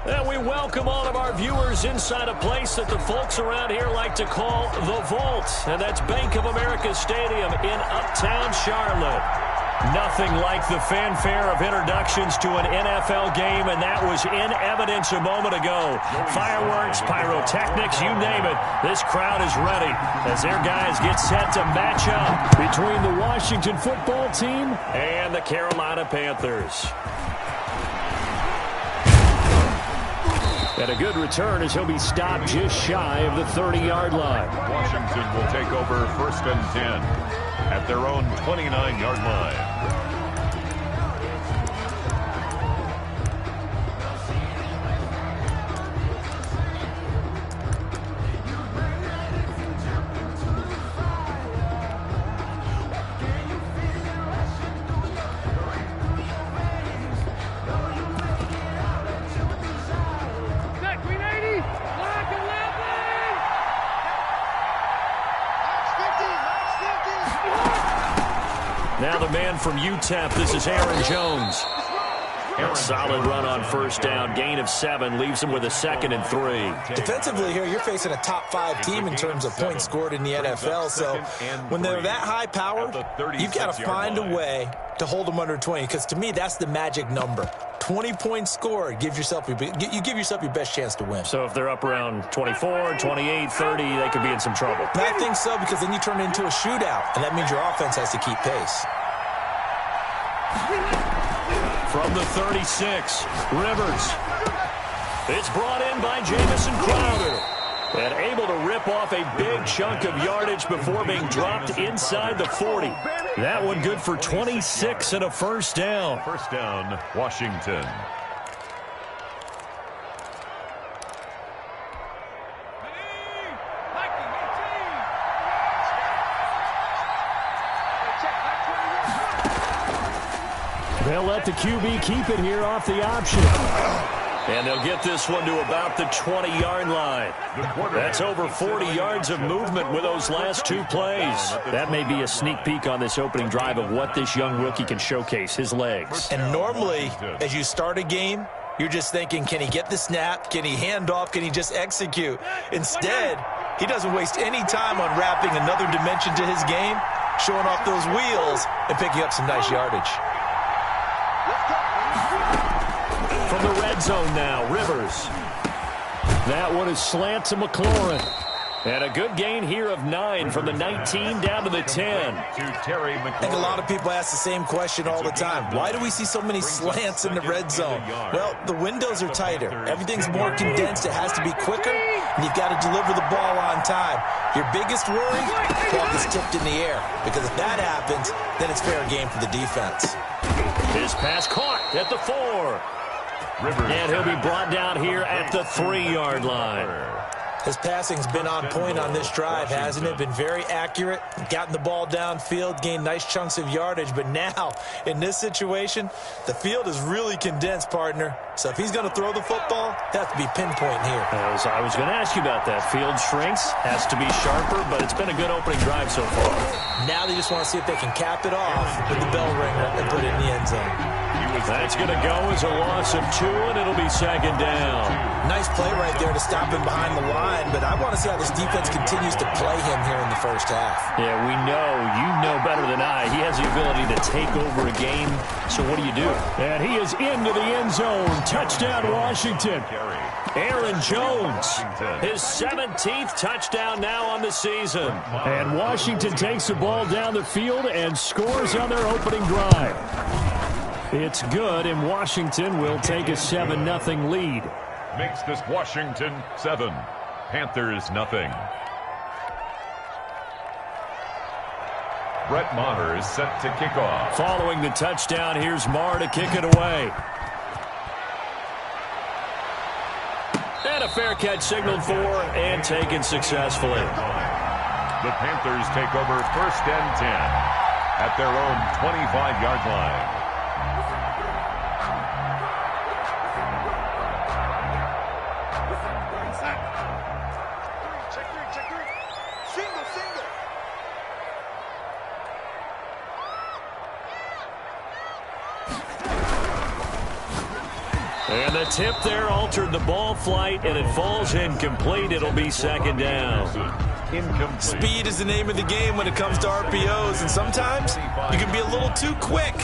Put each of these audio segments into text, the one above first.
And we welcome all of our viewers inside a place that the folks around here like to call the Vault. And that's Bank of America Stadium in Uptown Charlotte. Nothing like the fanfare of introductions to an NFL game, and that was in evidence a moment ago. Fireworks, pyrotechnics, you name it. This crowd is ready as their guys get set to match up between the Washington football team and the Carolina Panthers. And a good return as he'll be stopped just shy of the 30-yard line. Washington will take over 1st and 10 at their own 29-yard line. Now the man from UTEP, this is Aaron Jones. A solid run on 1st down, gain of 7, leaves him with a 2nd and 3. Defensively here, you're facing a top 5 team in terms of points scored in the NFL, so when they're that high powered, you've got to find a way to hold them under 20, because to me, that's the magic number. 20 points scored, you give yourself your best chance to win. So if they're up around 24, 28, 30, they could be in some trouble. I think so, because then you turn it into a shootout, and that means your offense has to keep pace. From the 36, Rivers. It's brought in by Jamison Crowder. And able to rip off a big chunk of yardage before being dropped inside the 40. That one good for 26 and a 1st down. 1st down, Washington. They'll let the QB keep it here off the option. And they'll get this one to about the 20-yard line. That's over 40 yards of movement with those last 2 plays. That may be a sneak peek on this opening drive of what this young rookie can showcase, his legs. And normally, as you start a game, you're just thinking, can he get the snap? Can he hand off? Can he just execute? Instead, he doesn't waste any time on wrapping another dimension to his game, showing off those wheels, and picking up some nice yardage. From the red zone now, Rivers. That one is slant to McLaurin. And a good gain here of 9 from the 19 down to the 10. I think a lot of people ask the same question all the time. Why do we see so many slants in the red zone? Well, the windows are tighter. Everything's more condensed. It has to be quicker, and you've got to deliver the ball on time. Your biggest worry, the ball gets tipped in the air, because if that happens, then it's fair game for the defense. His pass caught at the 4. And he'll be brought down here at the 3-yard line. His passing's been on point on this drive, hasn't it? Been very accurate, gotten the ball downfield, gained nice chunks of yardage. But now, in this situation, the field is really condensed, partner. So if he's going to throw the football, it has to be pinpoint here. I was going to ask you about that. Field shrinks, has to be sharper, but it's been a good opening drive so far. Now they just want to see if they can cap it off with the bell ringer and put it in the end zone. That's going to go as a loss of 2, and it'll be 2nd down. Nice play right there to stop him behind the line, but I want to see how this defense continues to play him here in the 1st half. Yeah, we know, you know better than I, he has the ability to take over a game, so what do you do? And he is into the end zone. Touchdown, Washington. Aaron Jones, his 17th touchdown now on the season. And Washington takes the ball down the field and scores on their opening drive. It's good, and Washington will take a 7-0 lead. Makes this Washington 7, Panthers nothing. Brett Maher is set to kick off. Following the touchdown, here's Maher to kick it away. And a fair catch signaled for and taken successfully. The Panthers take over 1st and 10 at their own 25-yard line. And the tip there altered the ball flight, and it falls incomplete. It'll be second down. Speed is the name of the game when it comes to RPOs, and sometimes you can be a little too quick,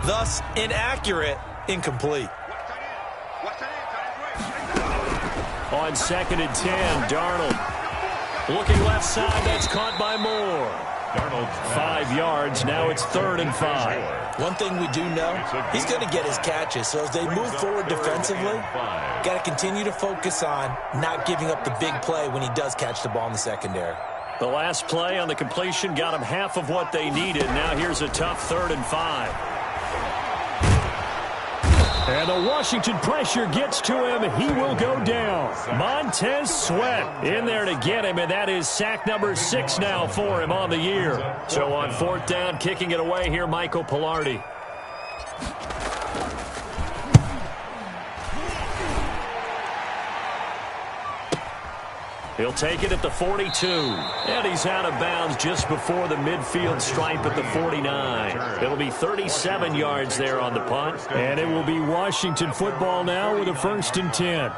thus inaccurate, incomplete. On 2nd and 10, Darnold. Looking left side, that's caught by Moore. 5 yards, now it's 3rd and 5. One thing we do know, he's going to get his catches. So as they move forward defensively, got to continue to focus on not giving up the big play when he does catch the ball in the secondary. The last play on the completion got him half of what they needed. Now here's a tough 3rd and 5. And the Washington pressure gets to him. He will go down. Montez Sweat in there to get him, and that is sack number 6 now for him on the year. So on 4th down, kicking it away here, Michael Pilardi. He'll take it at the 42. And he's out of bounds just before the midfield stripe at the 49. It'll be 37 yards there on the punt. And it will be Washington football now with a 1st and 10.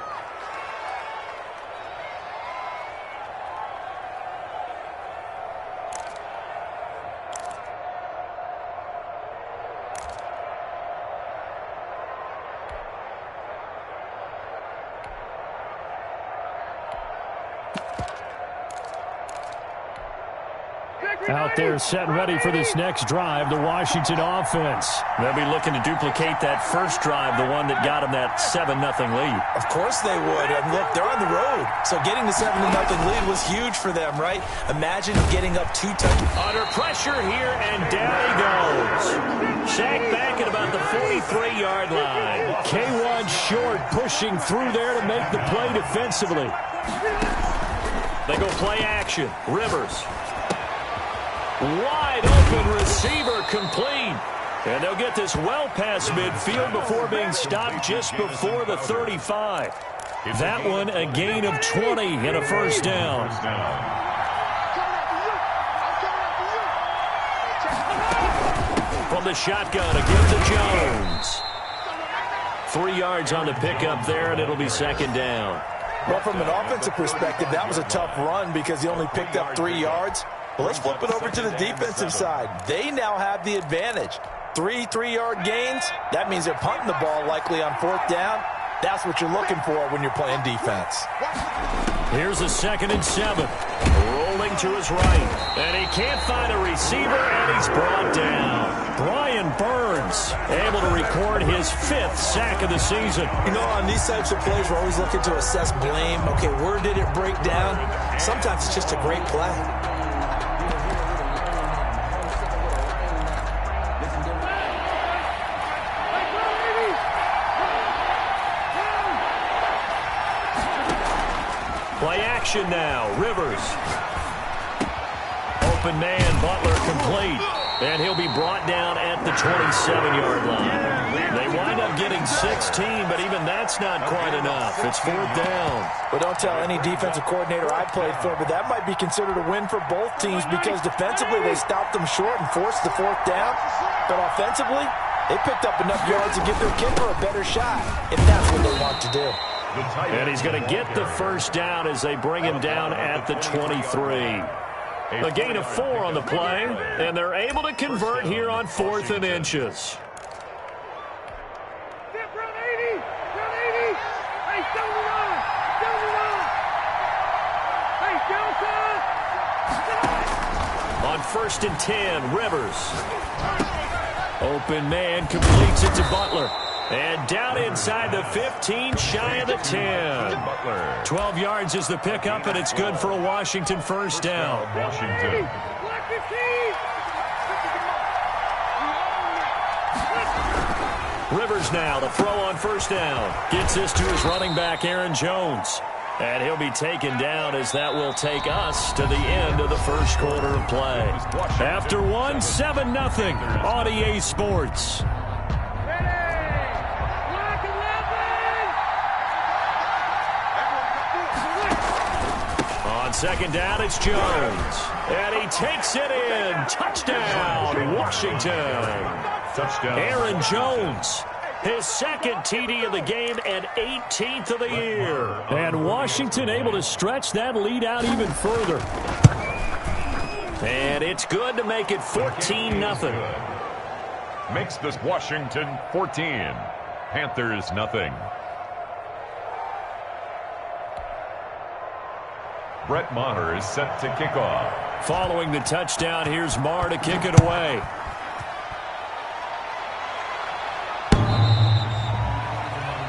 Out there set and ready for this next drive, the Washington offense. They'll be looking to duplicate that first drive, the one that got them that 7-0 lead. Of course they would. And look, they're on the road. So getting the 7-0 lead was huge for them, right? Imagine getting up 2 touchdowns. Under pressure here, and down he goes. Sacked back at about the 43-yard line. K1 Short pushing through there to make the play defensively. They go play action. Rivers. Wide open receiver complete. And they'll get this well past midfield before being stopped just before the 35. That one a gain of 20 and a 1st down. From the shotgun, a give to Jones. 3 yards on the pickup there, and it'll be 2nd down. Well, from an offensive perspective, that was a tough run because he only picked up 3 yards. Well, let's flip it over to the defensive side. They now have the advantage. 3 3-yard gains. That means they're punting the ball likely on 4th down. That's what you're looking for when you're playing defense. Here's a 2nd and 7. Rolling to his right. And he can't find a receiver, and he's brought down. Brian Burns able to record his 5th sack of the season. You know, on these types of plays, we're always looking to assess blame. Okay, where did it break down? Sometimes it's just a great play. Play action now. Rivers. Open man, Butler complete. And he'll be brought down at the 27-yard line. They wind up getting 16, but even that's not quite enough. It's 4th down. Well, don't tell any defensive coordinator I played for, but that might be considered a win for both teams because defensively they stopped them short and forced the 4th down. But offensively, they picked up enough yards to give their kicker a better shot if that's what they want to do. And he's going to get the 1st down as they bring him down at the 23. A gain of 4 on the play, and they're able to convert here on 4th and inches. On 1st and 10, Rivers. Open man completes it to Butler. And down inside the 15, shy of the 10. 12 yards is the pickup, and it's good for a Washington 1st down. Washington. Rivers now to throw on 1st down. Gets this to his running back, Aaron Jones. And he'll be taken down as that will take us to the end of the 1st quarter of play. After one, 7-0 on EA Sports. On 2nd down, it's Jones. And he takes it in. Touchdown, Washington. Touchdown. Aaron Jones His second TD of the game and 18th of the year. And Washington able to stretch that lead out even further. And it's good to make it 14-0. Makes this Washington 14. Panthers nothing. Brett Maher is set to kick off. Following the touchdown, here's Maher to kick it away.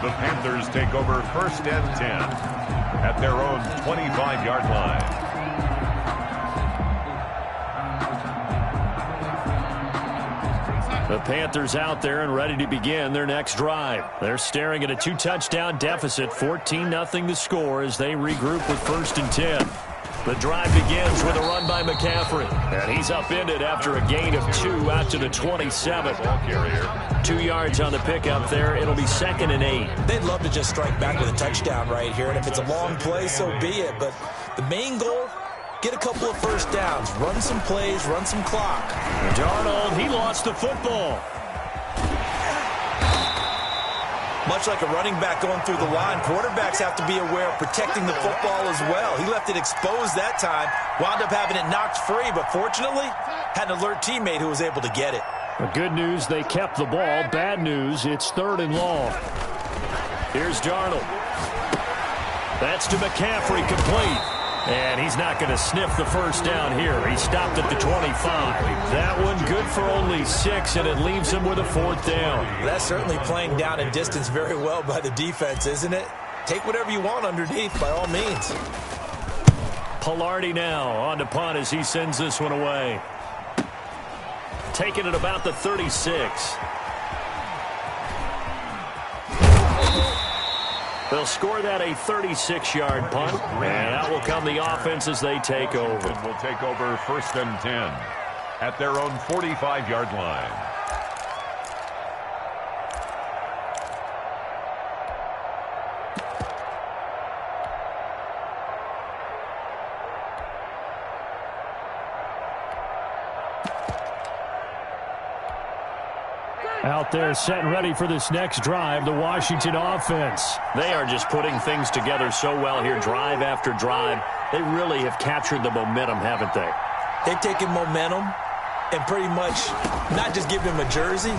The Panthers take over 1st and 10 at their own 25-yard line. The Panthers out there and ready to begin their next drive. They're staring at a 2-touchdown deficit, 14-0 the score as they regroup with 1st and 10. The drive begins with a run by McCaffrey. And he's upended after a gain of 2 out to the 27. 2 yards on the pickup there. It'll be 2nd and 8. They'd love to just strike back with a touchdown right here. And if it's a long play, so be it. But the main goal, get a couple of first downs. Run some plays, run some clock. Darnold, he lost the football. Much like a running back going through the line, quarterbacks have to be aware of protecting the football as well. He left it exposed that time, wound up having it knocked free, but fortunately, had an alert teammate who was able to get it. The good news, they kept the ball. Bad news, it's 3rd and long. Here's Darnold. That's to McCaffrey, complete. And he's not going to sniff the first down here. He stopped at the 25. That one good for only 6, and it leaves him with a 4th down. That's certainly playing down in distance very well by the defense, isn't it? Take whatever you want underneath, by all means. Pilardi now on to punt as he sends this one away. Taking it about the 36. They'll score that a 36-yard punt, and out will come the offense as they take over. Will take over 1st and 10 at their own 45-yard line. Out there set and ready for this next drive, the Washington offense. They are just putting things together so well here, drive after drive. They really have captured the momentum, haven't they? They've taken momentum and pretty much not just given him a jersey,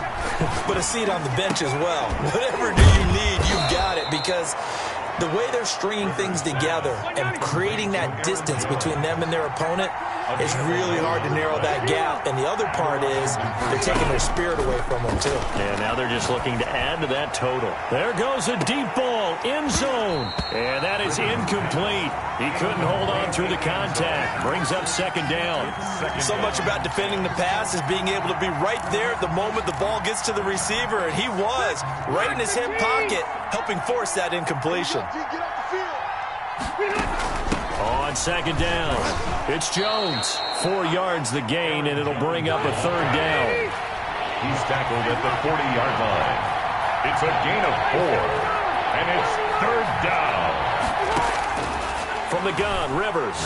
but a seat on the bench as well. Whatever do you need, you've got it, because the way they're stringing things together and creating that distance between them and their opponent is really hard to narrow that gap. And the other part is they're taking their spirit away from them, too. And now they're just looking to add to that total. There goes a deep ball, end zone. And that is incomplete. He couldn't hold on through the contact. Brings up 2nd down. So much about defending the pass is being able to be right there at the moment the ball gets to the receiver. And he was right in his hip pocket, helping force that incompletion. On 2nd down, it's Jones. 4 yards the gain, and it'll bring up a 3rd down. He's tackled at the 40-yard line. It's a gain of 4, and it's 3rd down. From the gun, Rivers.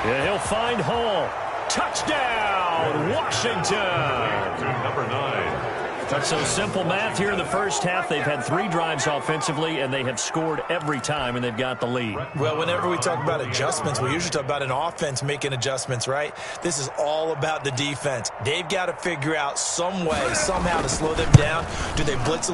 Yeah, he'll find Hall. Touchdown, Washington. To number 9. So simple math here in the first half. They've had 3 drives offensively, and they have scored every time, and they've got the lead. Well, whenever we talk about adjustments, we usually talk about an offense making adjustments, right? This is all about the defense. They've got to figure out some way, somehow to slow them down. Do they blitz